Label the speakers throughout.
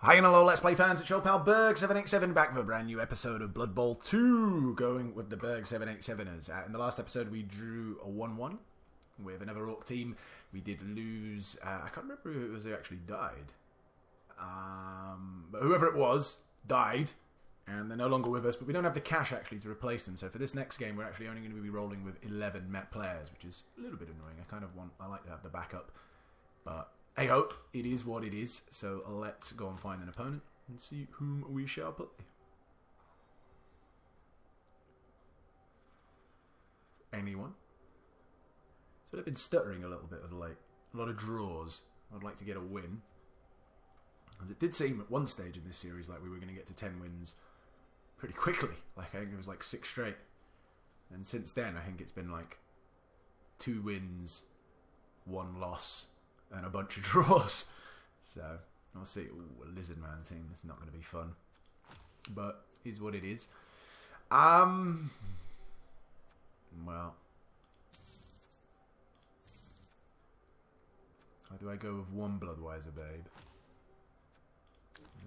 Speaker 1: Hi and hello, Let's Play fans, it's your pal Berg787 back for a brand new episode of Blood Bowl 2, going with the Berg787ers. In the last episode we drew a 1-1 with another Orc team. We did lose, I can't remember who it was who actually died. But whoever it was, died, and they're no longer with us, but we don't have the cash actually to replace them. So for this next game we're actually only going to be rolling with 11 Met players, which is a little bit annoying. I like to have the backup, but hey ho, it is what it is, so let's go and find an opponent and see whom we shall play. Anyone? So they've been stuttering a little bit of late. A lot of draws. I'd like to get a win. As it did seem at one stage in this series like we were going to get to 10 wins pretty quickly. Like I think it was like 6 straight. And since then I think it's been like 2 wins, 1 loss, and a bunch of draws. So, I'll see. Ooh, a Lizardman team. That's not going to be fun. But, is what it is. Well. How do I go with 1 Bloodweiser Babe?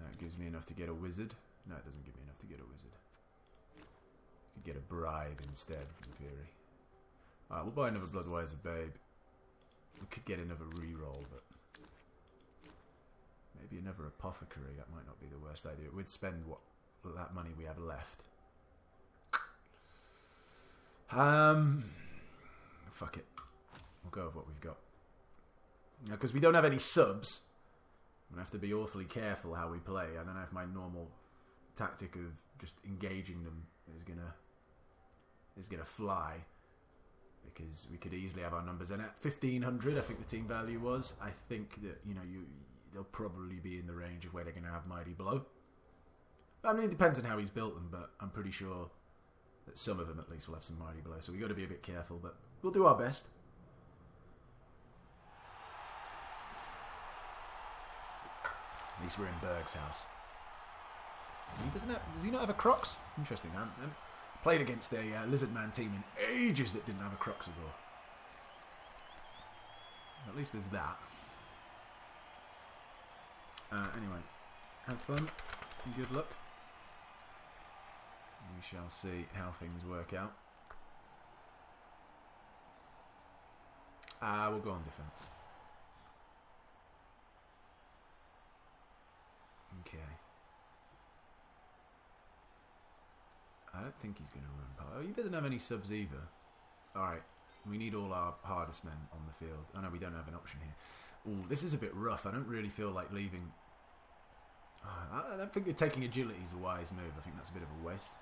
Speaker 1: That gives me enough to get a wizard. No, it doesn't give me enough to get a wizard. Could get a bribe instead, in theory. Alright, we'll buy another Bloodweiser Babe. We could get another reroll, but maybe another apothecary. That might not be the worst idea. We'd spend that money we have left. Fuck it. We'll go with what we've got. Because we don't have any subs, I'm going to have to be awfully careful how we play. I don't know if my normal tactic of just engaging them is gonna fly. Because we could easily have our numbers, and at 1,500, I think the team value was. I think that they'll probably be in the range of where they're going to have Mighty Blow. I mean, it depends on how he's built them, but I'm pretty sure that some of them at least will have some Mighty Blow. So we've got to be a bit careful, but we'll do our best. At least we're in Berg's house. Does he not have a Crocs? Interesting, man. Played against a Lizardman team in ages that didn't have a Croxador. At least there's that. Anyway, have fun and good luck. We shall see how things work out. We'll go on defense. Okay. I don't think he's going to run past. Oh, he doesn't have any subs either. Alright, we need all our hardest men on the field. Oh no, we don't have an option here. Ooh, this is a bit rough. I don't really feel like leaving. I don't think taking agility is a wise move. I think that's a bit of a waste.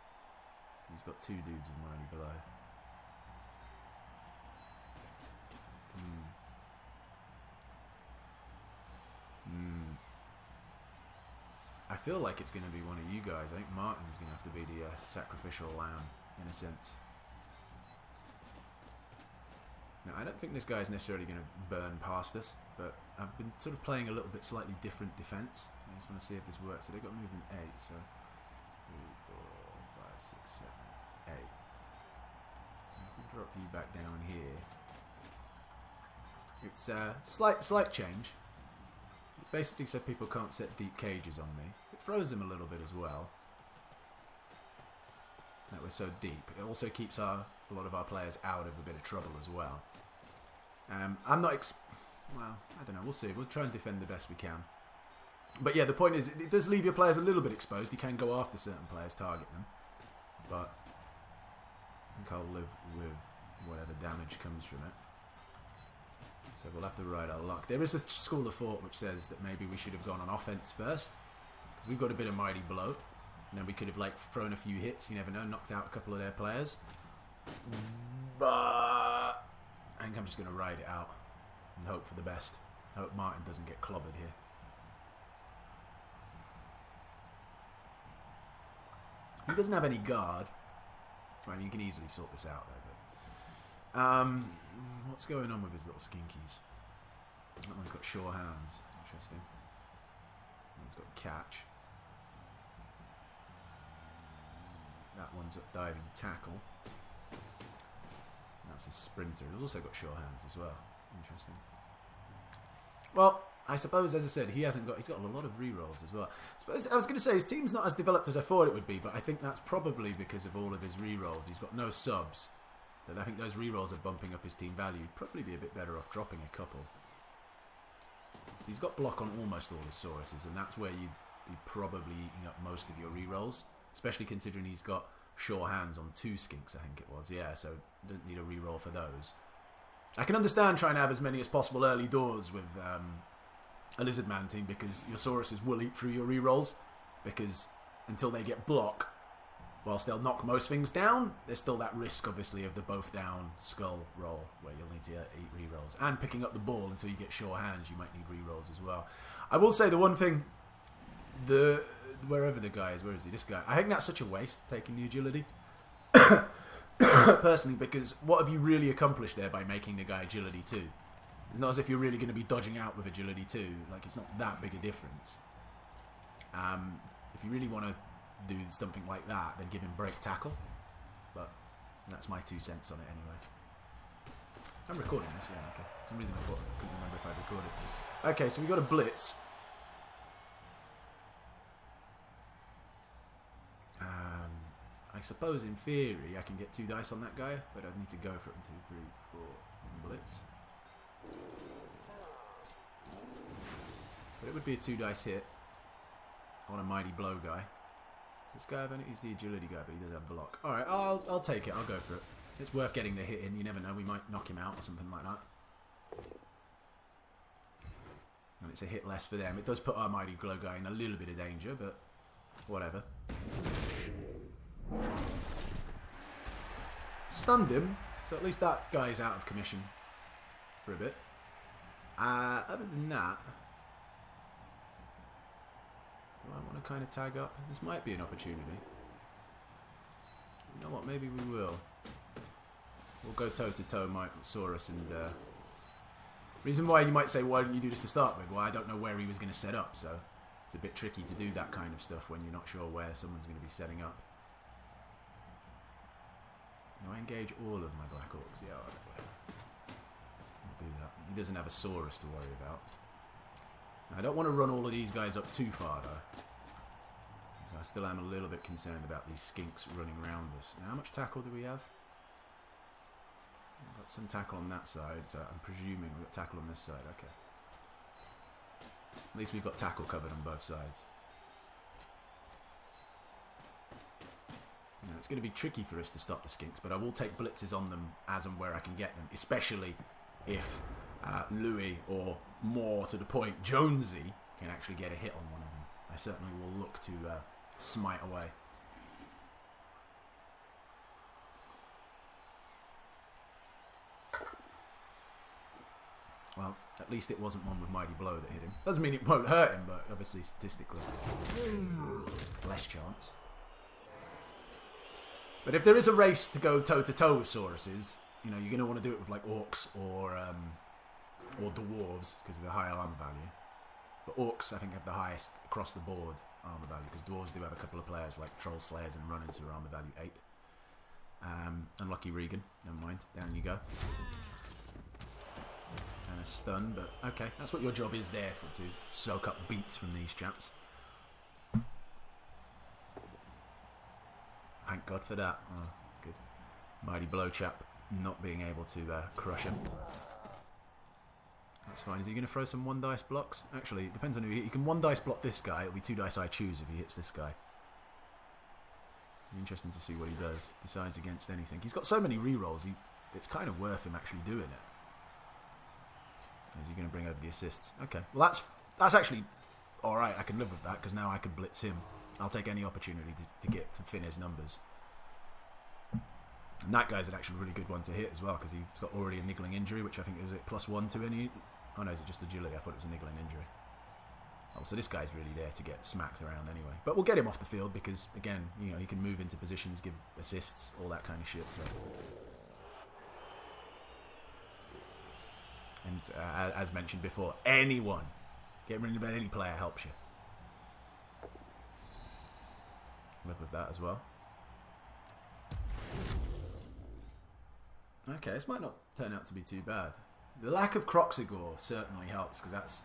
Speaker 1: He's got 2 dudes with Mighty Below. I feel like it's going to be one of you guys. I think Martin's going to have to be the sacrificial lamb, in a sense. Now, I don't think this guy's necessarily going to burn past us, but I've been sort of playing a little bit slightly different defense. I just want to see if this works. So they've got movement 8, so 3, 4, 5, 6, 7, 8. If we drop you back down here, it's a slight change. It's basically so people can't set deep cages on me. It throws them a little bit as well. That we're so deep. It also keeps a lot of our players out of a bit of trouble as well. I'm not... well, I don't know. We'll see. We'll try and defend the best we can. But yeah, the point is, it does leave your players a little bit exposed. You can go after certain players, target them. But I think I'll live with whatever damage comes from it. So we'll have to ride our luck. There is a school of thought which says that maybe we should have gone on offense first. Because we've got a bit of Mighty Blow. And then we could have thrown a few hits, you never know, knocked out a couple of their players. But I think I'm just going to ride it out and hope for the best. I hope Martin doesn't get clobbered here. He doesn't have any guard. Right, you can easily sort this out though. But, what's going on with his little skinkies? That one's got sure hands. Interesting. That one's got catch. That one's got diving tackle. That's a sprinter. He's also got sure hands as well. Interesting. Well, I suppose, as I said, he's got a lot of rerolls as well. I was going to say, his team's not as developed as I thought it would be, but I think that's probably because of all of his rerolls. He's got no subs, but I think those rerolls are bumping up his team value. He'd probably be a bit better off dropping a couple. So he's got block on almost all his Sauruses, and that's where you'd be probably eating up most of your rerolls, especially considering he's got sure hands on 2 skinks, I think it was. Yeah, so doesn't need a reroll for those. I can understand trying to have as many as possible early doors with a Lizardman team, because your Sauruses will eat through your rerolls, because until they get block, whilst they'll knock most things down, there's still that risk, obviously, of the both down skull roll, where you'll need to eat rerolls. And picking up the ball until you get sure hands, you might need rerolls as well. I will say the one thing, wherever the guy is, where is he? This guy. I think that's such a waste, taking the agility. Personally, because what have you really accomplished there by making the guy agility 2? It's not as if you're really going to be dodging out with agility 2. Like, it's not that big a difference. If you really want to do something like that, then give him break tackle. But that's my 2 cents on it anyway. I'm recording this, yeah, okay. For some reason I couldn't remember if I'd recorded. Okay, so we got a blitz. I suppose in theory I can get 2 dice on that guy, but I'd need to go for it. 2, 3, 4, blitz. But it would be a 2 dice hit on a mighty blow guy. This guy, he's the agility guy, but he does have block. Alright, I'll take it. I'll go for it. It's worth getting the hit in. You never know. We might knock him out or something like that. And it's a hit less for them. It does put our mighty blow guy in a little bit of danger, but whatever. Stunned him, so at least that guy's out of commission for a bit. Other than that, do I want to kind of tag up? This might be an opportunity. You know what, maybe we will. We'll go toe-to-toe, Saurus, and reason why you might say, why didn't you do this to start with? Well, I don't know where he was going to set up, so it's a bit tricky to do that kind of stuff when you're not sure where someone's going to be setting up. Do I engage all of my Black Orcs? Yeah, alright. I'll do that. He doesn't have a Saurus to worry about. Now, I don't want to run all of these guys up too far, though. So I still am a little bit concerned about these skinks running around us. Now, how much tackle do we have? We've got some tackle on that side, so I'm presuming we've got tackle on this side. Okay. At least we've got tackle covered on both sides. Now, it's going to be tricky for us to stop the skinks, but I will take blitzes on them as and where I can get them, especially if Louis, or more to the point, Jonesy, can actually get a hit on one of them. I certainly will look to smite away. Well, at least it wasn't one with Mighty Blow that hit him. Doesn't mean it won't hurt him, but obviously statistically, less chance. But if there is a race to go toe-to-toe with Sauruses, you know, you're going to want to do it with like Orcs or Dwarves, because of the higher armor value. But Orcs, I think, have the highest across the board armor value, because Dwarves do have a couple of players like Troll Slayers and Runners who are armor value 8. Unlucky Regan, never mind, down you go. And a stun, but okay, that's what your job is there for, to soak up beats from these chaps. Thank God for that. Oh, good. Mighty Blow chap not being able to crush him. That's fine. Is he going to throw some 1 dice blocks? Actually, it depends on who he can 1 dice block this guy. It'll be 2 dice I choose if he hits this guy. Interesting to see what he does. Decides against anything. He's got so many rerolls. It's kind of worth him actually doing it. Is he going to bring over the assists? Okay. Well, that's actually all right. I can live with that, because now I can blitz him. I'll take any opportunity to get to thin his numbers. And that guy's an actually really good one to hit as well, because he's got already a niggling injury, which I think was it +1 to any. Oh no, is it just agility? I thought it was a niggling injury. Oh, so this guy's really there to get smacked around anyway. But we'll get him off the field because, again, you know, he can move into positions, give assists, all that kind of shit. So. And as mentioned before, anyone, getting rid of any player helps you. Live with that as well. Okay, this might not turn out to be too bad. The lack of Croxigore certainly helps, because that's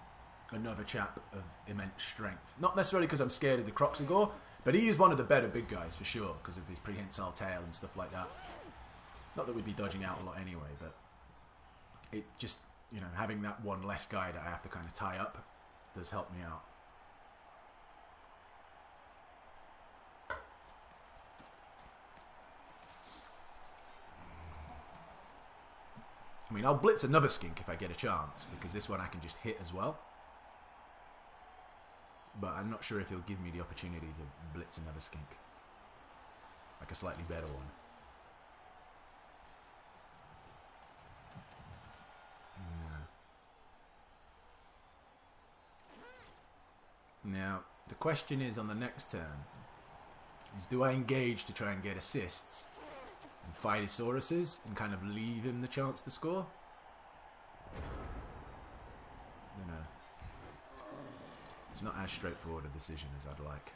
Speaker 1: another chap of immense strength. Not necessarily because I'm scared of the Croxagore, but he is one of the better big guys for sure because of his prehensile tail and stuff like that. Not that we'd be dodging out a lot anyway, but it just, you know, having that one less guy that I have to kind of tie up does help me out. I mean, I'll blitz another skink if I get a chance, because this one I can just hit as well. But I'm not sure if he'll give me the opportunity to blitz another skink. Like a slightly better one. No. Now, the question is on the next turn, is do I engage to try and get assists and fight his Sauruses and kind of leave him the chance to score? I don't know. It's not as straightforward a decision as I'd like.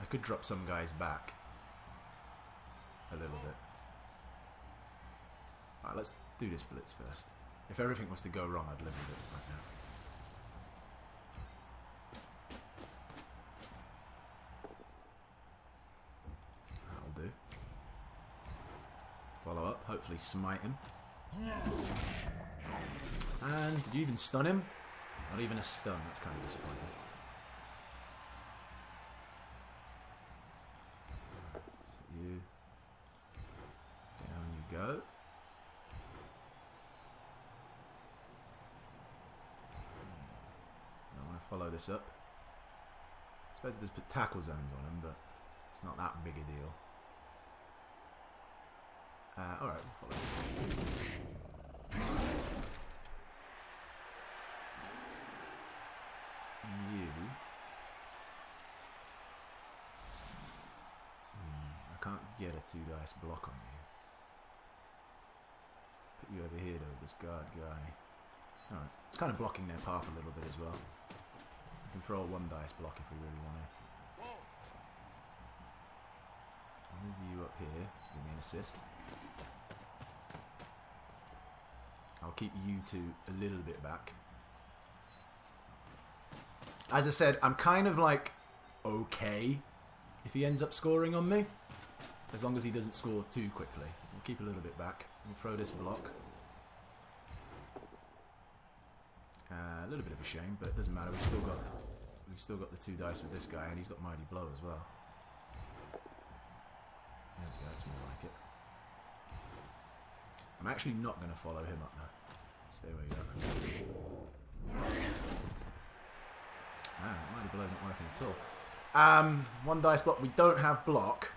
Speaker 1: I could drop some guys back a little bit. Alright, let's do this blitz first. If everything was to go wrong, I'd live with it right now. That'll do. Follow up, hopefully smite him. And did you even stun him? Not even a stun, that's kind of disappointing. So you. Down you go. I want to follow this up. I suppose there's tackle zones on him, but it's not that big a deal. Alright, we'll follow you. I can't get a 2 dice block on you. Put you over here though, this guard guy. Alright, it's kind of blocking their path a little bit as well. We can throw a 1 dice block if we really want to. I'll move you up here, give me an assist. I'll keep you two a little bit back. As I said, I'm kind of like okay if he ends up scoring on me, as long as he doesn't score too quickly. We'll keep a little bit back. We'll throw this block. A little bit of a shame, but it doesn't matter. We've still got the 2 dice with this guy, and he's got Mighty Blow as well. There we go, that's more like it. I'm actually not going to follow him up now. Stay where you are. Ah, Mighty Blow not working at all. 1 dice block. We don't have block.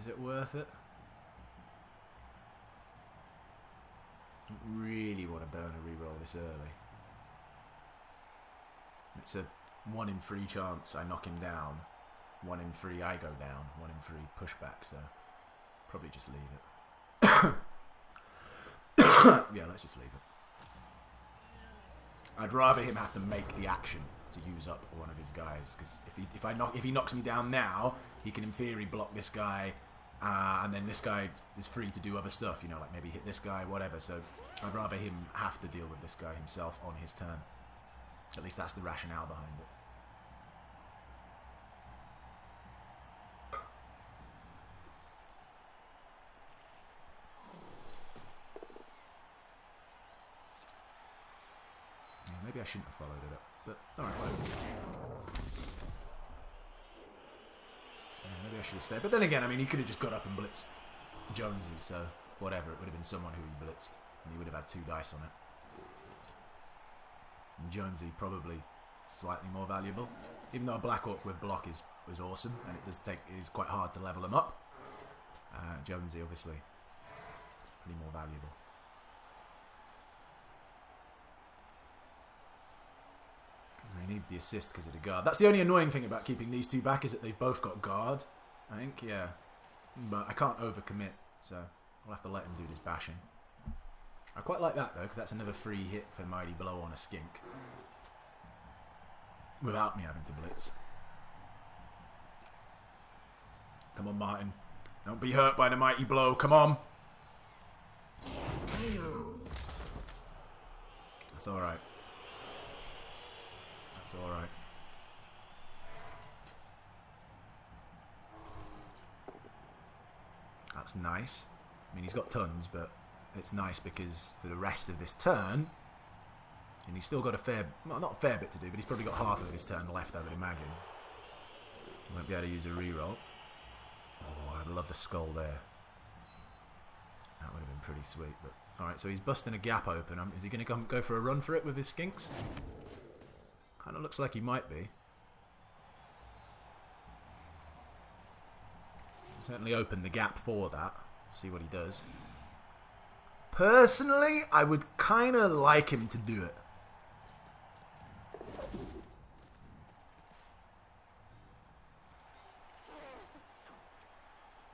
Speaker 1: Is it worth it? I don't really want to burn a reroll this early. It's a 1 in 3 chance I knock him down. 1 in 3 I go down. 1 in 3 pushback, so probably just leave it. Yeah, let's just leave it. I'd rather him have to make the action to use up one of his guys, because if he knocks me down now, he can in theory block this guy, and then this guy is free to do other stuff, you know, like maybe hit this guy, whatever. So I'd rather him have to deal with this guy himself on his turn. At least that's the rationale behind it. Yeah, maybe I shouldn't have followed it up, but alright, yeah, maybe I should have stayed. But then again, I mean, he could have just got up and blitzed Jonesy, so whatever. It would have been someone who he blitzed, and he would have had 2 dice on it. And Jonesy probably slightly more valuable, even though a Black Orc with block is awesome, and it is quite hard to level him up. Jonesy obviously pretty more valuable. He needs the assist because of the guard. That's the only annoying thing about keeping these 2 back, is that they've both got guard, I think, yeah. But I can't overcommit, so I'll have to let him do this bashing. I quite like that though, because that's another free hit for Mighty Blow on a skink, without me having to blitz. Come on, Martin. Don't be hurt by the Mighty Blow. Come on. That's alright. That's alright. That's nice. I mean, he's got tons, but it's nice because for the rest of this turn, and he's still got a fair, well, not a fair bit to do, but he's probably got half of his turn left, I would imagine. He won't be able to use a reroll. Oh, I'd love the skull there. That would have been pretty sweet, but... Alright, so he's busting a gap open. Is he going to go for a run for it with his skinks? Kind of looks like he might be. Certainly opened the gap for that. See what he does. Personally, I would kind of like him to do it.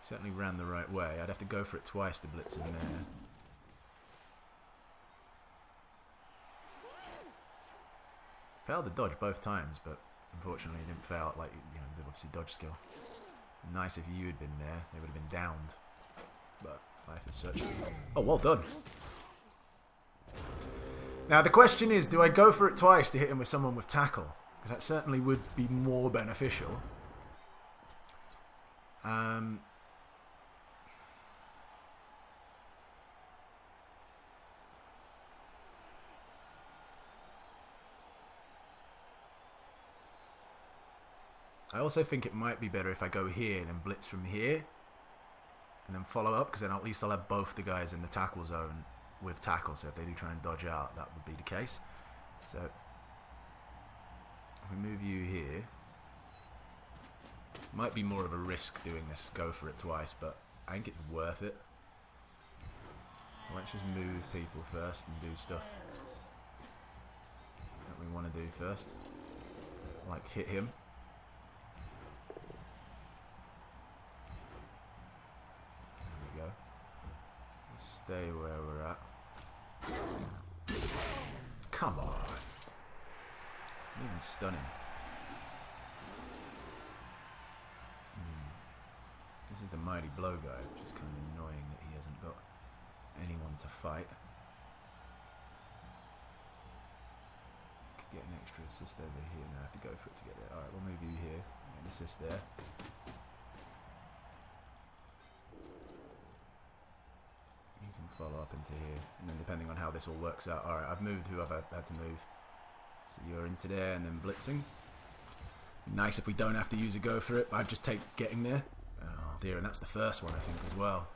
Speaker 1: Certainly ran the right way. I'd have to go for it twice to blitz him there. Failed the dodge both times, but unfortunately he didn't fail. Like, you know, the obviously dodge skill. Nice if you had been there, they would have been downed. But life is such. Oh, well done. Now the question is, do I go for it twice to hit him with someone with tackle? Because that certainly would be more beneficial. I also think it might be better if I go here and then blitz from here and then follow up, because then at least I'll have both the guys in the tackle zone with tackle, so if they do try and dodge out, that would be the case. So if we move you here, might be more of a risk doing this, go for it twice, but I think it's worth it. So let's just move people first and do stuff that we want to do first, like hit him. Stay where we're at. Come on. Even stunning. This is the mighty blow guy, which is kind of annoying that he hasn't got anyone to fight. Could get an extra assist over here. Now I have to go for it to get there. Alright, we'll move you here. Get an assist there. Follow up into here, and then depending on how this all works out. Alright, I've moved who I've had to move. So you're into there and then blitzing. Nice if we don't have to use a go for it, but I'd just take getting there. Oh dear, and that's the first one I think as well.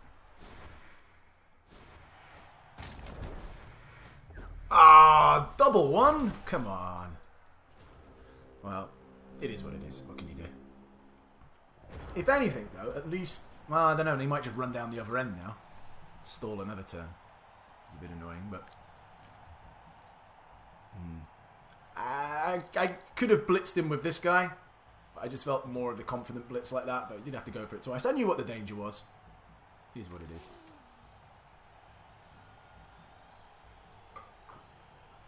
Speaker 1: Ah, double one? Come on. Well, it is what it is. What can you do? If anything though, at least, well, I don't know, he might just run down the other end now. Stall another turn. It's a bit annoying, but I could have blitzed him with this guy, but I just felt more of the confident blitz like that, but you didn't have to go for it twice. I knew what the danger was. It is what it is.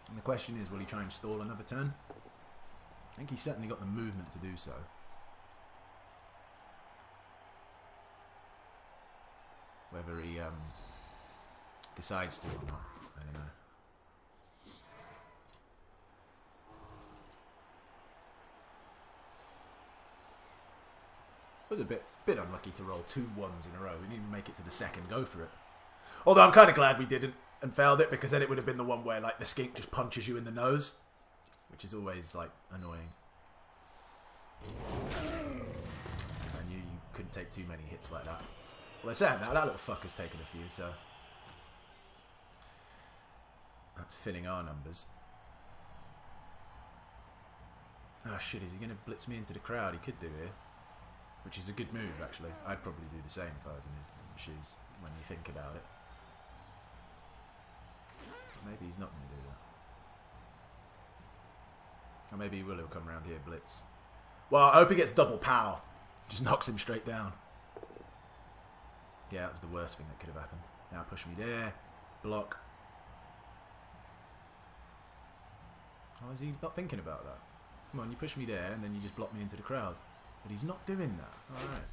Speaker 1: And the question is, will he try and stall another turn? I think he's certainly got the movement to do so. Whether he decides to or not, I don't know. It was a bit unlucky to roll 2 1s in a row. We didn't even make it to the second go for it. Although I'm kind of glad we didn't and failed it, because then it would have been the one where like the skink just punches you in the nose, which is always like annoying. I knew you couldn't take too many hits like that. Well, they're saying that little fucker's taken a few, so that's filling our numbers. Oh shit, is he going to blitz me into the crowd? He could do here, which is a good move actually. I'd probably do the same if I was in his shoes, when you think about it. Maybe he's not going to do that. Or maybe he will. He'll come around here, blitz. Well, I hope he gets double pow. Just knocks him straight down. Yeah, that was the worst thing that could have happened. Now push me there. Block. How is he not thinking about that? Come on, you push me there and then you just block me into the crowd. But he's not doing that. Alright.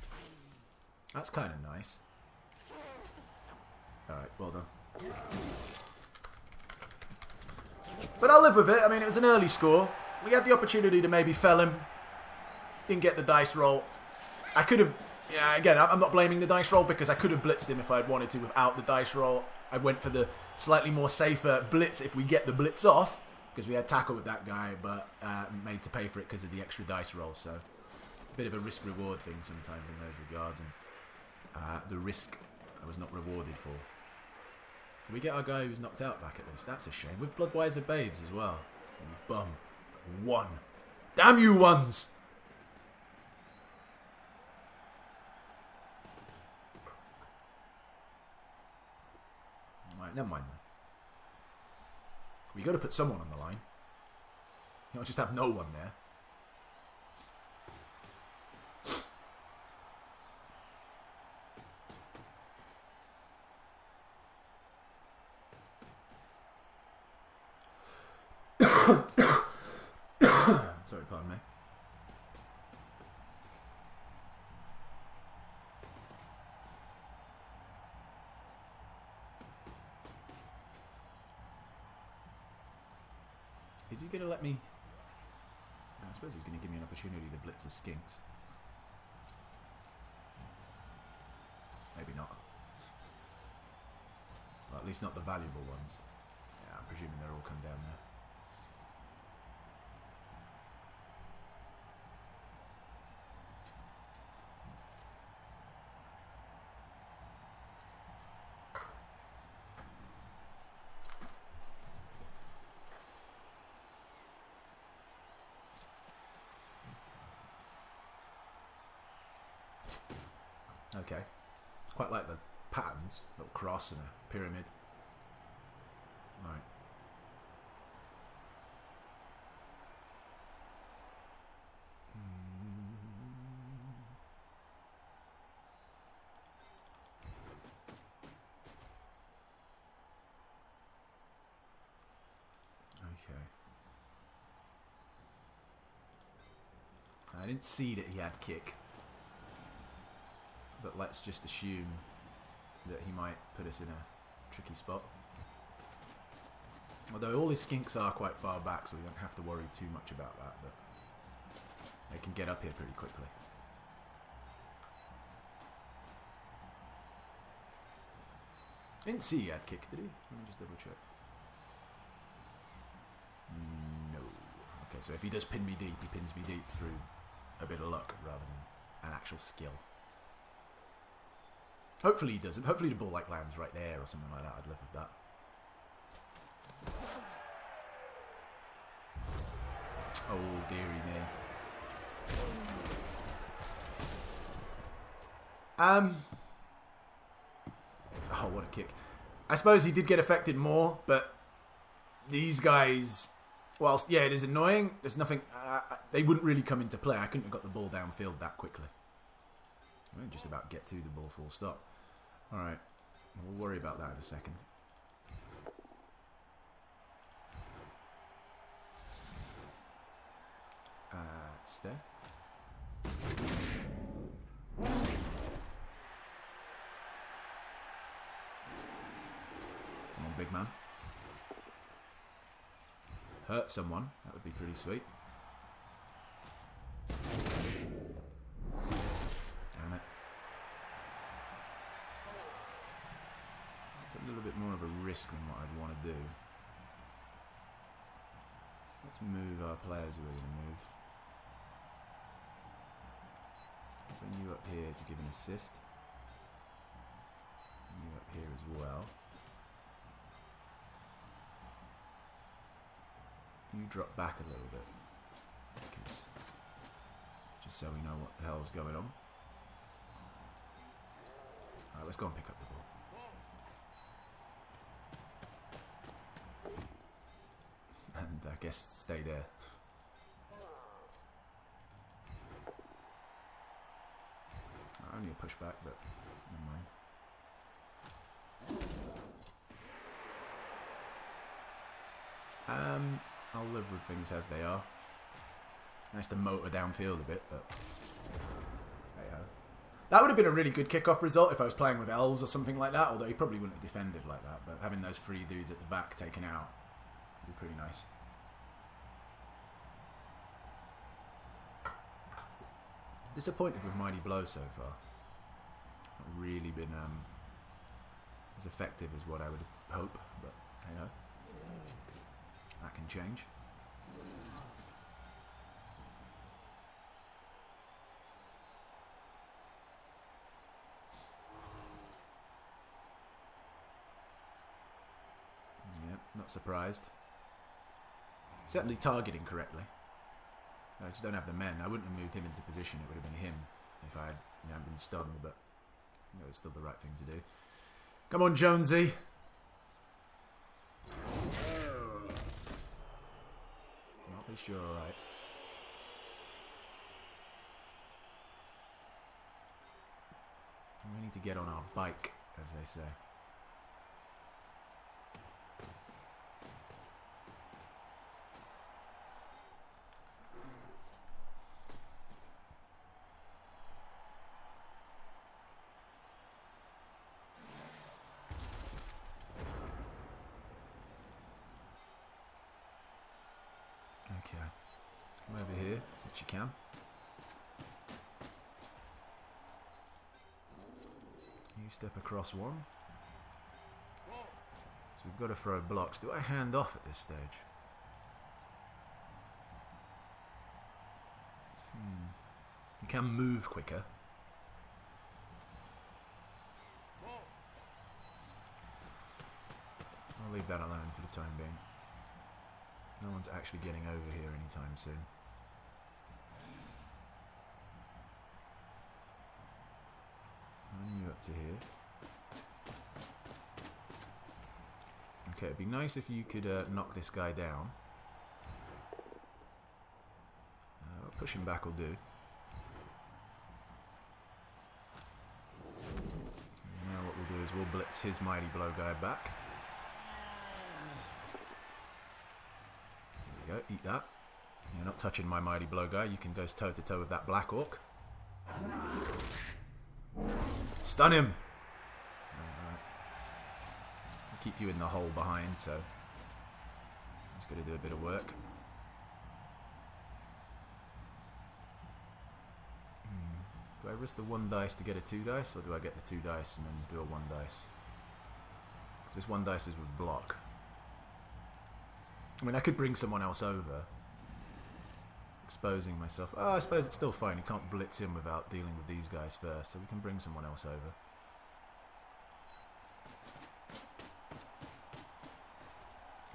Speaker 1: That's kind of nice. Alright, well done. But I'll live with it. I mean, it was an early score. We had the opportunity to maybe fell him. Didn't get the dice roll. I could have... Yeah, again, I'm not blaming the dice roll because I could have blitzed him if I'd wanted to without the dice roll. I went for the slightly more safer blitz if we get the blitz off, because we had tackle with that guy, but made to pay for it because of the extra dice roll. So it's a bit of a risk-reward thing sometimes in those regards, and the risk I was not rewarded for. Can we get our guy who's knocked out back at least? That's a shame. With Bloodwiser Babes as well. You bum. 1. Damn you, ones! Right, never mind then. We got to put someone on the line. You don't just have no one there. Sorry, pardon me. Is he going to let me... I suppose he's going to give me an opportunity to blitz the skinks. Maybe not. Well, at least not the valuable ones. Yeah, I'm presuming they'll all come down there. Okay. Quite like the patterns. Little cross and a pyramid. Right. Okay. I didn't see that he had kick. But let's just assume that he might put us in a tricky spot. Although all his skinks are quite far back, so we don't have to worry too much about that. But they can get up here pretty quickly. Didn't see he had kick, did he? Let me just double check. No. Okay, so if he does pin me deep, he pins me deep through a bit of luck rather than an actual skill. Hopefully he doesn't. Hopefully the ball like lands right there or something like that. I'd live with that. Oh, dearie me. Oh, what a kick. I suppose he did get affected more, but these guys, whilst, yeah, it is annoying, there's nothing, they wouldn't really come into play. I couldn't have got the ball downfield that quickly. We'll just about get to the ball full stop. Alright, we'll worry about that in a second. Stay. Come on, big man. Hurt someone, that would be pretty sweet. Damn it. It's a little bit more of a risk than what I'd want to do. Let's move our players who are going to move. Bring you up here to give an assist. Bring you up here as well. You drop back a little bit, because just so we know what the hell's going on. Alright, let's go and pick up the ball. And I guess stay there. Only a pushback, but never mind. I'll live with things as they are. Nice to motor downfield a bit, but hey ho. That would have been a really good kickoff result if I was playing with elves or something like that, although he probably wouldn't have defended like that. But having those 3 dudes at the back taken out would be pretty nice. Disappointed with Mighty Blow so far. Not really been as effective as what I would hope, but you know, that can change. Yep, not surprised. Certainly targeting correctly. I just don't have the men. I wouldn't have moved him into position. It would have been him if I hadn't been stunned, but you know, it's still the right thing to do. Come on, Jonesy. Well, at least you're alright. We need to get on our bike, as they say. Okay, come over here since you can. You step across one. So we've got to throw blocks. Do I hand off at this stage? You can move quicker. I'll leave that alone for the time being. No one's actually getting over here anytime soon. And you up to here. Okay, it'd be nice if you could knock this guy down. Pushing back will do. Now what we'll do is we'll blitz his Mighty Blow guy back. Go, eat that. You're not touching my Mighty Blow guy. You can go toe to toe with that Black Orc. Stun him! Alright. I'll keep you in the hole behind, so he's going to do a bit of work. Do I risk the 1 dice to get a 2 dice, or do I get the 2 dice and then do a 1 dice? Because this 1 dice is with block. I mean, I could bring someone else over. Exposing myself. Oh, I suppose it's still fine. You can't blitz him without dealing with these guys first. So we can bring someone else over.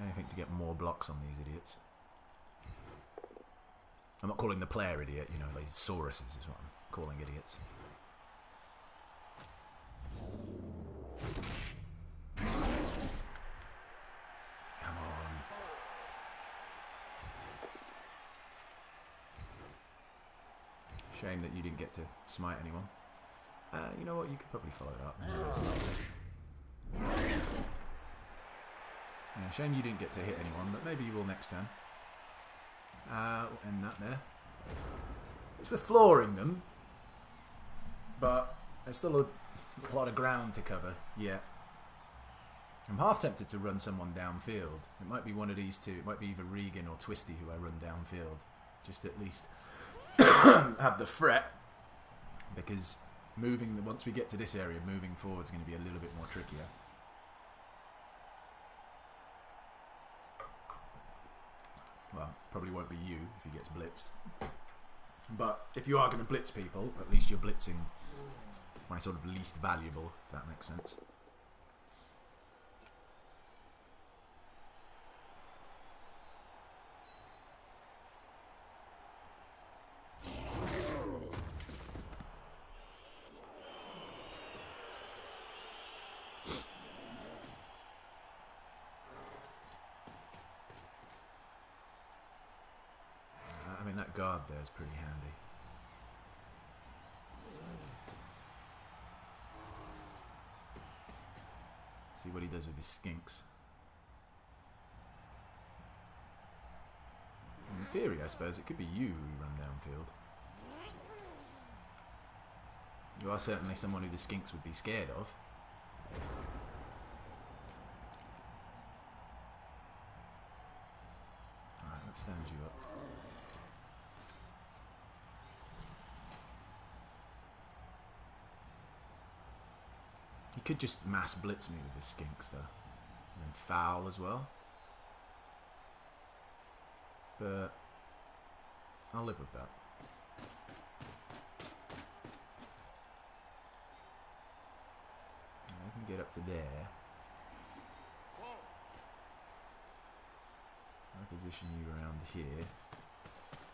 Speaker 1: Anything to get more blocks on these idiots. I'm not calling the player idiot, you know, like Sauruses is what I'm calling idiots. Shame that you didn't get to smite anyone. You know what? You could probably follow it up. Yeah, shame you didn't get to hit anyone, but maybe you will next time. We'll end that there. It's with flooring them, but there's still a lot of ground to cover yet. I'm half tempted to run someone downfield. It might be one of these two. It might be either Regan or Twisty who I run downfield. Just at least have the threat, because once we get to this area, moving forward is going to be a little bit more trickier. Well, probably won't be you if he gets blitzed. But if you are going to blitz people, at least you're blitzing my sort of least valuable, if that makes sense. I mean, that guard there is pretty handy. See what he does with his skinks. In theory, I suppose, it could be you who run downfield. You are certainly someone who the skinks would be scared of. Alright, let's stand you up. He could just mass blitz me with his skinks though. And then foul as well. But I'll live with that. I can get up to there. I'll position you around here.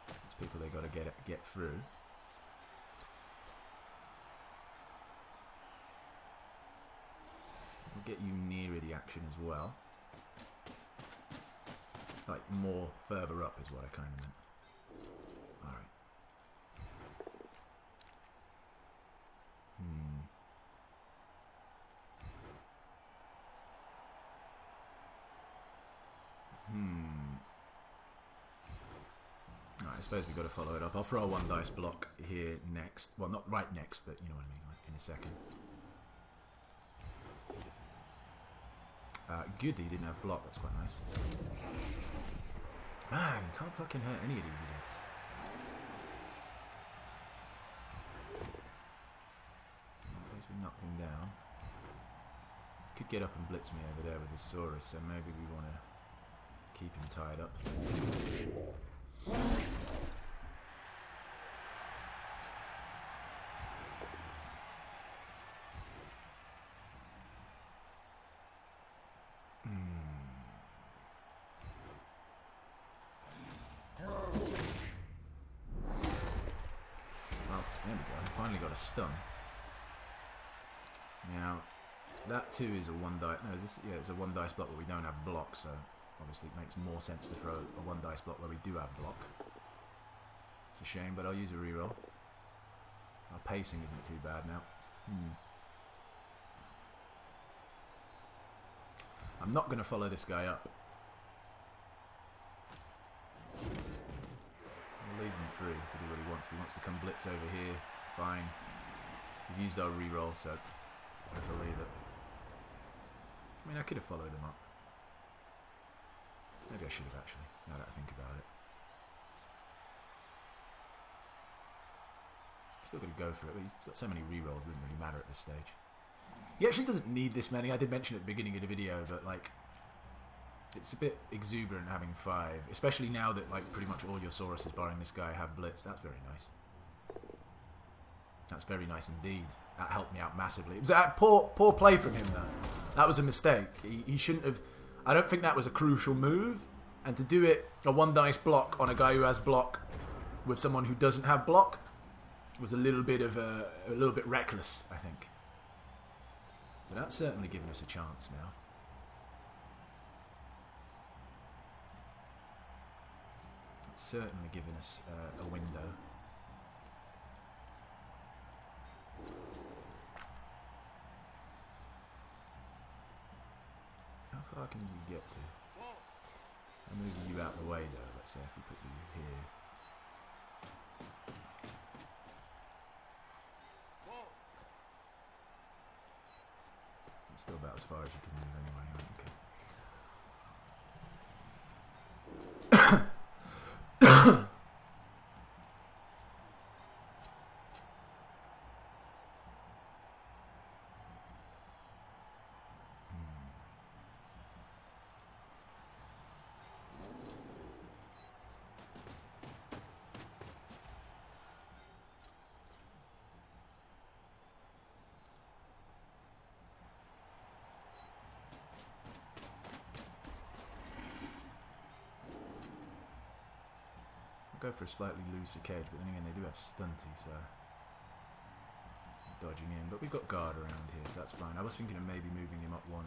Speaker 1: There's people they got to get through. We'll get you nearer the action as well. Like more further up is what I kind of meant. Alright. Alright, I suppose we've got to follow it up. I'll throw a 1 dice block here next. Well, not right next, but you know what I mean, like in a second. Good, he didn't have block, that's quite nice. Man, can't fucking hurt any of these idiots. At least we knocked him down. Could get up and blitz me over there with his Saurus, so maybe we want to keep him tied up. Stun. Now, that too is a 1 dice. No, it's a 1 dice block where we don't have block, so obviously it makes more sense to throw a 1 dice block where we do have block. It's a shame, but I'll use a reroll. Our pacing isn't too bad now. I'm not going to follow this guy up. I'll leave him free to do what he wants. If he wants to come blitz over here, fine. We've used our reroll, so I have to leave it. I mean, I could have followed him up. Maybe I should have actually, now that I think about it. Still going to go for it, but he's got so many rerolls, it doesn't really matter at this stage. He actually doesn't need this many. I did mention at the beginning of the video, but like, it's a bit exuberant having 5, especially now that like pretty much all your Sauruses, barring this guy, have blitz. That's very nice. That's very nice indeed. That helped me out massively. It was a poor play from him, though. That was a mistake. He shouldn't have... I don't think that was a crucial move. And to do it, a 1 dice block on a guy who has block with someone who doesn't have block, was a little bit reckless, I think. So that's certainly given us a chance now. It's certainly given us a window. How far can you get to? I'll move you out the way though, let's say if we put you here. It's still about as far as you can move anyway, okay. Go for a slightly looser cage, but then again they do have stunty, so dodging in. But we've got guard around here, so that's fine. I was thinking of maybe moving him up 1.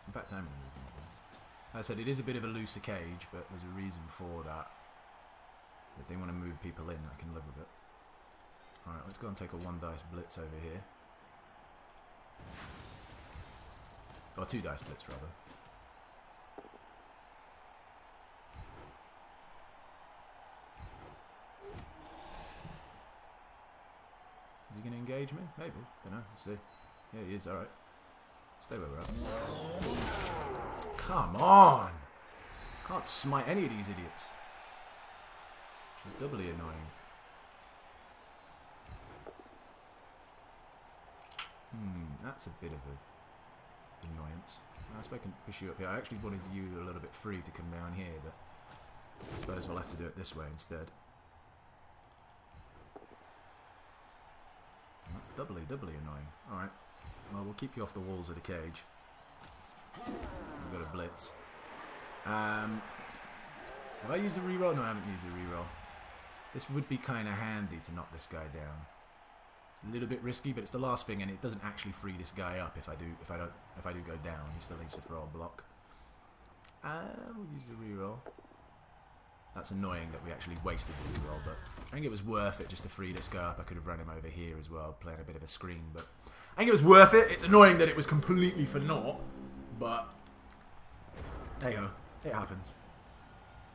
Speaker 1: In fact, I'm going to move him up 1. As I said, it is a bit of a looser cage, but there's a reason for that. If they want to move people in, I can live with it. Alright, let's go and take a 1 dice blitz over here. Or 2 dice blitz, rather. engage me? Maybe. Don't know. We'll see. Yeah, he is. Alright. Stay where we're at. Come on! Can't smite any of these idiots. Which is doubly annoying. That's a bit of a annoyance. I suppose I can push you up here. I actually wanted you a little bit free to come down here, but I suppose we'll have to do it this way instead. And that's doubly annoying. Alright. Well, we'll keep you off the walls of the cage. So we've got a blitz. Have I used the reroll? No, I haven't used the reroll. This would be kind of handy to knock this guy down. A little bit risky, but it's the last thing, and it doesn't actually free this guy up if I do go down. He still needs to throw a block. We'll use the reroll. That's annoying that we actually wasted the reroll, but I think it was worth it just to free this guy up. I could have run him over here as well, playing a bit of a screen, but I think it was worth it. It's annoying that it was completely for naught, but there you go. It happens.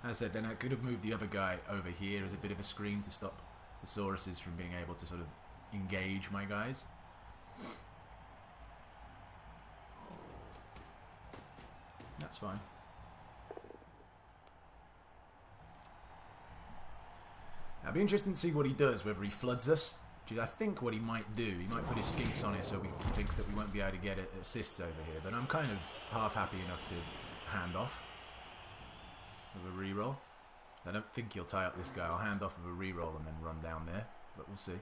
Speaker 1: As I said, then I could have moved the other guy over here as a bit of a screen to stop the Sauruses from being able to sort of engage my guys. That's fine. Now, it'll be interesting to see what he does, whether he floods us. Which is, I think, what he might do. He might put his skinks on it so he thinks that we won't be able to get assists over here. But I'm kind of half happy enough to hand off with a reroll. I don't think he'll tie up this guy. I'll hand off with a reroll and then run down there. But we'll see.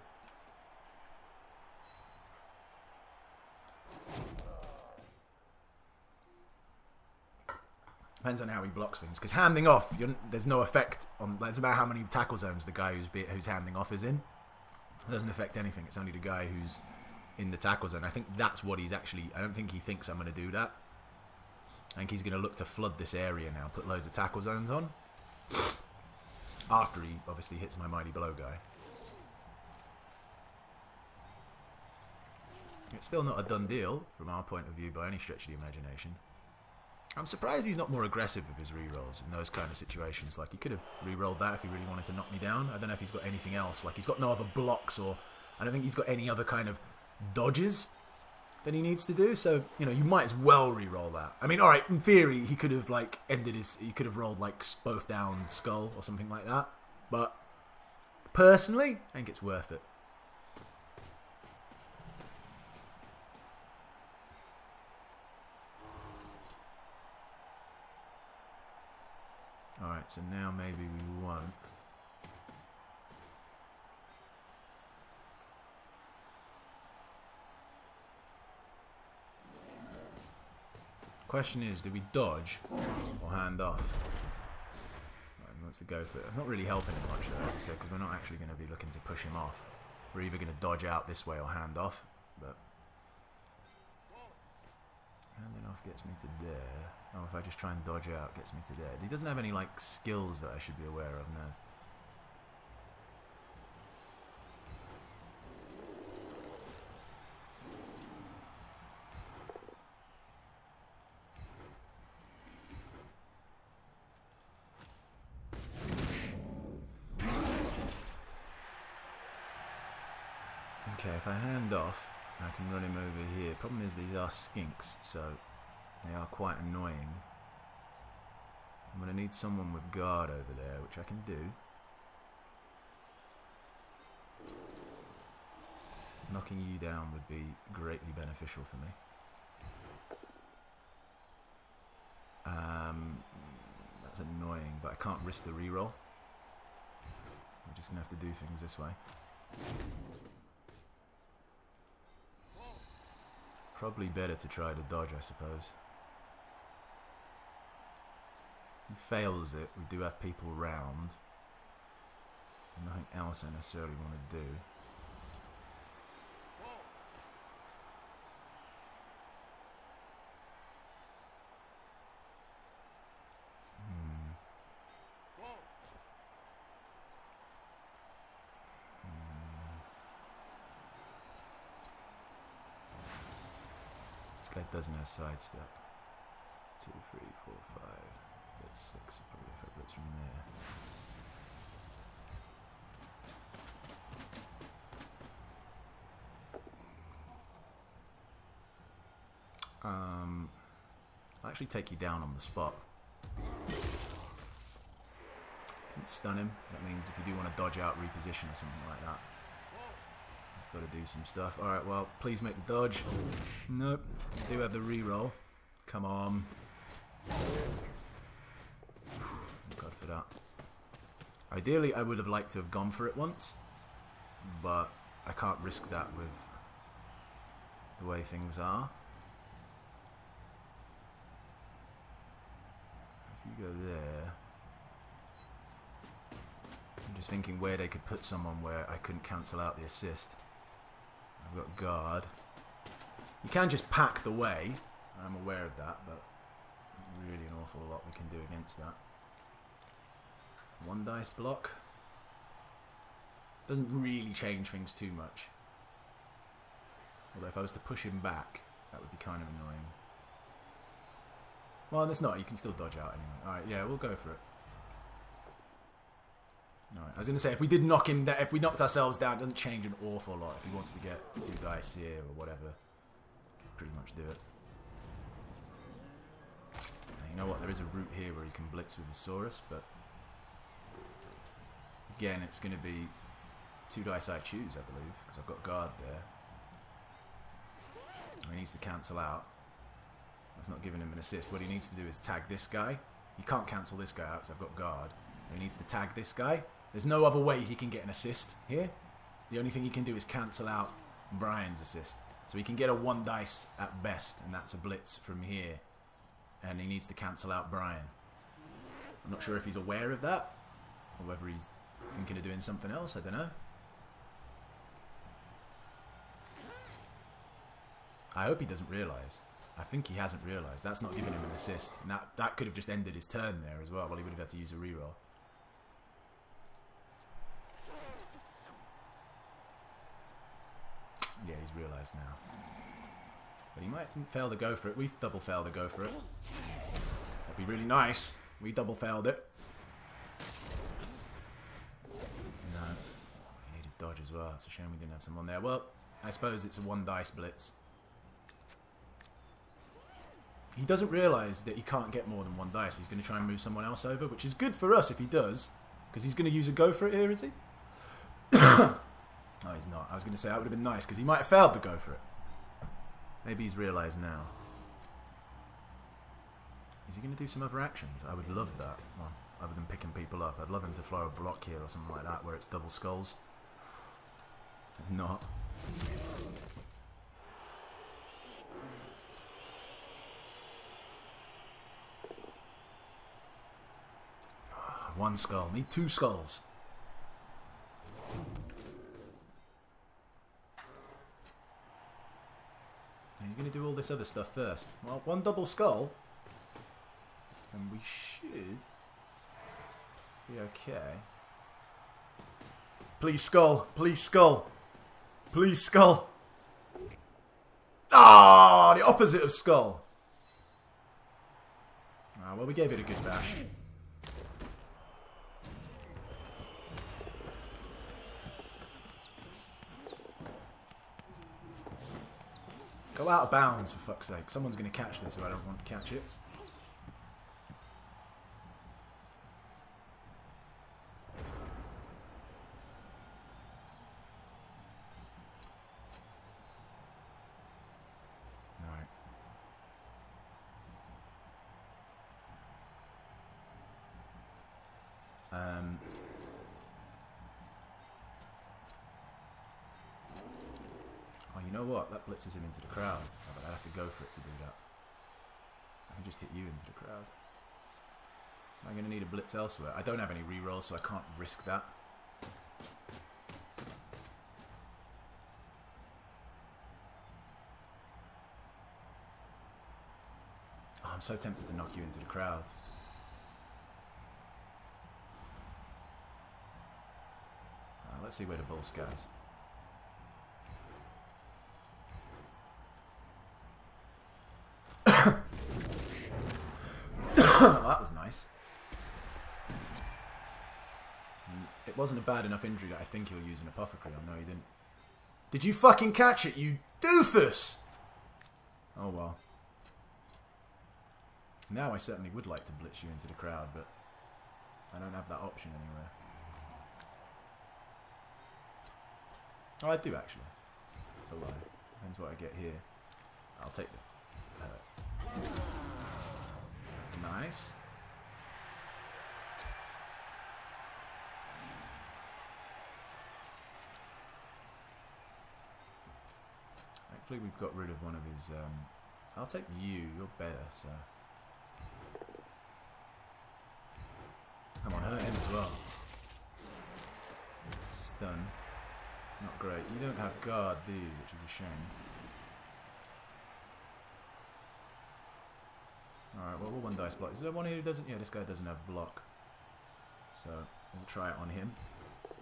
Speaker 1: Depends on how he blocks things. Because handing off, there's no effect on. It's about how many tackle zones the guy who's handing off is in. It doesn't affect anything. It's only the guy who's in the tackle zone. I think that's what he's actually. I don't think he thinks I'm going to do that. I think he's going to look to flood this area now, put loads of tackle zones on. After he obviously hits my Mighty Blow guy. It's still not a done deal from our point of view by any stretch of the imagination. I'm surprised he's not more aggressive with his rerolls in those kind of situations. Like, he could have rerolled that if he really wanted to knock me down. I don't know if he's got anything else. Like, he's got no other blocks, or I don't think he's got any other kind of dodges that he needs to do. So, you know, you might as well reroll that. I mean, alright, in theory, he could have, like, he could have rolled, like, both down skull or something like that. But, personally, I think it's worth it. Alright, so now maybe we won't. Question is, do we dodge or hand off? Right, he wants to go for it. It's not really helping him much though, as I said, because we're not actually going to be looking to push him off. We're either going to dodge out this way or hand off, but handing off gets me to there. Oh, if I just try and dodge out, gets me to there. He doesn't have any, like, skills that I should be aware of, no. Okay, if I hand off, I can run him over here. Problem is, these are skinks, so they are quite annoying. I'm going to need someone with guard over there, which I can do. Knocking you down would be greatly beneficial for me. That's annoying, but I can't risk the reroll. I'm just going to have to do things this way. Probably better to try to dodge, I suppose. If he fails it, we do have people round. And nothing else I necessarily want to do. This guy doesn't have sidestep. 2, 3, 4, 5. That's 6. Probably if I blitz from there. I'll actually take you down on the spot. Stun him. That means if you do want to dodge out, reposition or something like that, you've got to do some stuff. Alright, well, please make the dodge. Nope. You do have the reroll. Come on. God for that. Ideally, I would have liked to have gone for it once, but I can't risk that with the way things are. If you go there... I'm just thinking where they could put someone where I couldn't cancel out the assist. I've got guard. You can just pack the way. I'm aware of that, but really an awful lot we can do against that. One dice block. Doesn't really change things too much. Although if I was to push him back, that would be kind of annoying. Well, it's not. You can still dodge out anyway. Alright, yeah, we'll go for it. Alright, I was going to say, if we did knock him down, if we knocked ourselves down, it doesn't change an awful lot. If he wants to get 2 dice here or whatever, pretty much do it. Now, you know what? There is a route here where you can blitz with the Saurus, but again, it's going to be 2 dice I choose, I believe, because I've got guard there. He needs to cancel out. That's not giving him an assist. What he needs to do is tag this guy. He can't cancel this guy out because I've got guard. He needs to tag this guy. There's no other way he can get an assist here. The only thing he can do is cancel out Brian's assist. So he can get a 1 dice at best, and that's a blitz from here. And he needs to cancel out Brian. I'm not sure if he's aware of that, or whether he's thinking of doing something else. I don't know. I hope he doesn't realise. I think he hasn't realised. That's not giving him an assist. And that could have just ended his turn there as well. Well, he would have had to use a reroll. Yeah, he's realised now. But he might fail to go for it. We've double failed to go for it. That'd be really nice. We double failed it. No. He needed dodge as well. It's a shame we didn't have someone there. Well, I suppose it's a 1 dice blitz. He doesn't realise that he can't get more than 1 dice. He's going to try and move someone else over, which is good for us if he does. Because he's going to use a go for it here, is he? No, he's not. I was going to say that would have been nice because he might have failed to go for it. Maybe he's realised now. Is he going to do some other actions? I would love that. Well, other than picking people up. I'd love him to throw a block here or something like that where it's double skulls. If not. 1 skull. Need 2 skulls. He's going to do all this other stuff first. Well, 1 double skull. And we should be okay. Please skull. Please skull. Please skull. Ah, the opposite of skull. Ah, well, we gave it a good bash. Go out of bounds, for fuck's sake. Someone's going to catch this, or I don't want to catch it. Alright. Oh, you know what? That blitzes him into the crowd. Oh, but I'd have to go for it to do that. I can just hit you into the crowd. Am I going to need a blitz elsewhere? I don't have any rerolls, so I can't risk that. Oh, I'm so tempted to knock you into the crowd. Let's see where the ball goes. Oh, that was nice. It wasn't a bad enough injury that I think he'll use an apothecary on. No, he didn't. Did you fucking catch it, you doofus? Oh well. Now I certainly would like to blitz you into the crowd, but I don't have that option anywhere. Oh, I do actually. It's a lie. Depends what I get here. I'll take the... That's nice. Hopefully we've got rid of one of his... I'll take you. You're better, so... Come on, hurt him as well. Stun. Not great. You don't have guard, do you? Which is a shame. Alright, well, we'll one dice block. Is there one here who doesn't? Yeah, this guy doesn't have block. So, we'll try it on him. There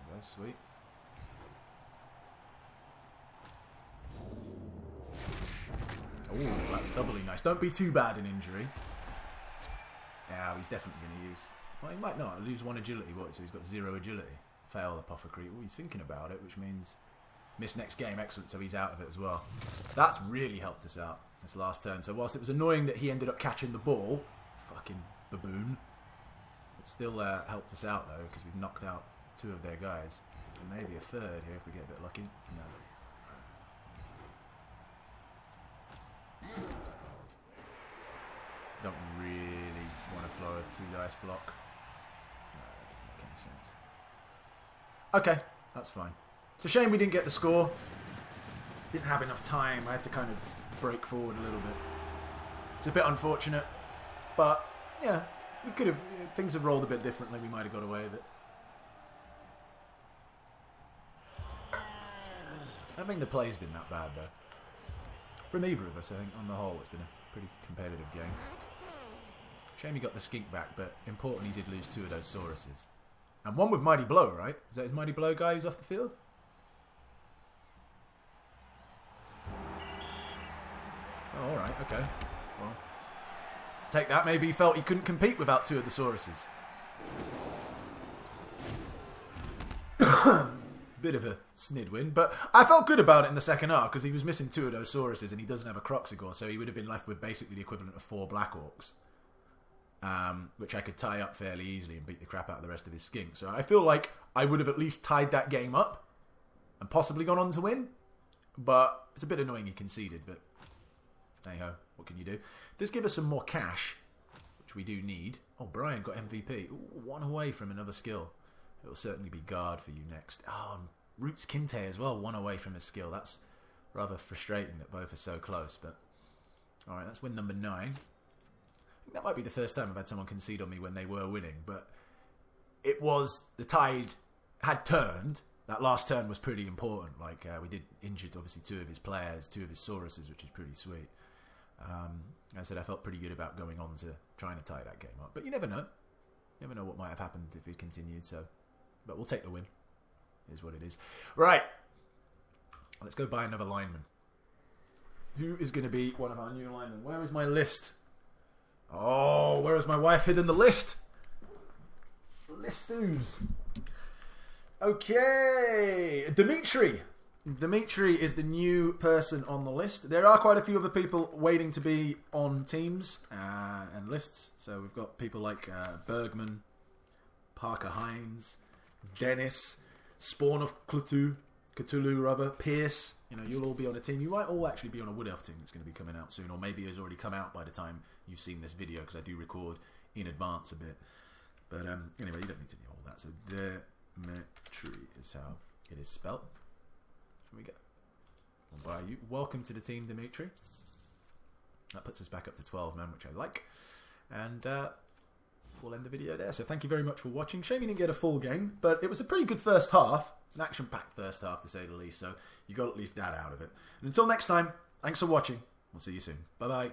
Speaker 1: we go, sweet. Oh, that's doubly nice. Don't be too bad in injury. Yeah, he's definitely going to use... Well, he might not. Lose 1 agility. What? So he's got 0 agility. Fail Apothecary. Oh, he's thinking about it, which means miss next game. Excellent, so he's out of it as well. That's really helped us out this last turn. So whilst it was annoying that he ended up catching the ball, fucking baboon, it still helped us out, though, because we've knocked out 2 of their guys. And maybe a third here if we get a bit lucky. No. Don't really want to flow a 2 dice block. No, that doesn't make any sense. Okay, that's fine. It's a shame we didn't get the score. Didn't have enough time. I had to kind of break forward a little bit. It's a bit unfortunate, but yeah, we could have. Things have rolled a bit differently. We might have got away with it. I don't think the play's been that bad though. From either of us, I think on the whole, it's been a pretty competitive game. Shame he got the skink back, but important he did lose 2 of those Sauruses. And 1 with Mighty Blow, right? Is that his Mighty Blow guy who's off the field? Oh, alright, okay. Well, take that. Maybe he felt he couldn't compete without 2 of the Sauruses. Bit of a snid win, but I felt good about it in the second half because he was missing 2 of those Sauruses and he doesn't have a Croxigore, so he would have been left with basically the equivalent of 4 Black Orcs. Which I could tie up fairly easily and beat the crap out of the rest of his skink. So I feel like I would have at least tied that game up and possibly gone on to win. But it's a bit annoying he conceded, but hey-ho, what can you do? Does give us some more cash, which we do need. Oh, Brian got MVP. Ooh, 1 away from another skill. It'll certainly be guard for you next. Oh, and Roots Kinte as well, 1 away from his skill. That's rather frustrating that both are so close. But alright, that's win number 9. That might be the first time I've had someone concede on me when they were winning, but it was, the tide had turned. That last turn was pretty important. Like, we did injured, obviously, 2 of his players, 2 of his Sauruses, which is pretty sweet. I said I felt pretty good about going on to trying to tie that game up. But you never know. You never know what might have happened if it continued, so... But we'll take the win. Is what it is. Right. Let's go buy another lineman. Who is going to be one of our new linemen? Where is my list? Oh, where has my wife hidden the list? Listoos. Okay. Dimitri. Dimitri is the new person on the list. There are quite a few other people waiting to be on teams and lists. So we've got people like Bergman, Parker Hines, Dennis, Spawn of Cthulhu rather, Pierce. You know, you'll all be on a team. You might all actually be on a Wood Elf team that's going to be coming out soon, or maybe it's already come out by the time you've seen this video, because I do record in advance a bit. But anyway, you don't need to know all that. So Dimitri is how it is spelt. Here we go. Well, welcome to the team, Dimitri. That puts us back up to 12 men, which I like. And we'll end the video there. So thank you very much for watching. Shame you didn't get a full game, but it was a pretty good first half. It's an action-packed first half, to say the least. So you got at least that out of it. And until next time, thanks for watching. We'll see you soon. Bye-bye.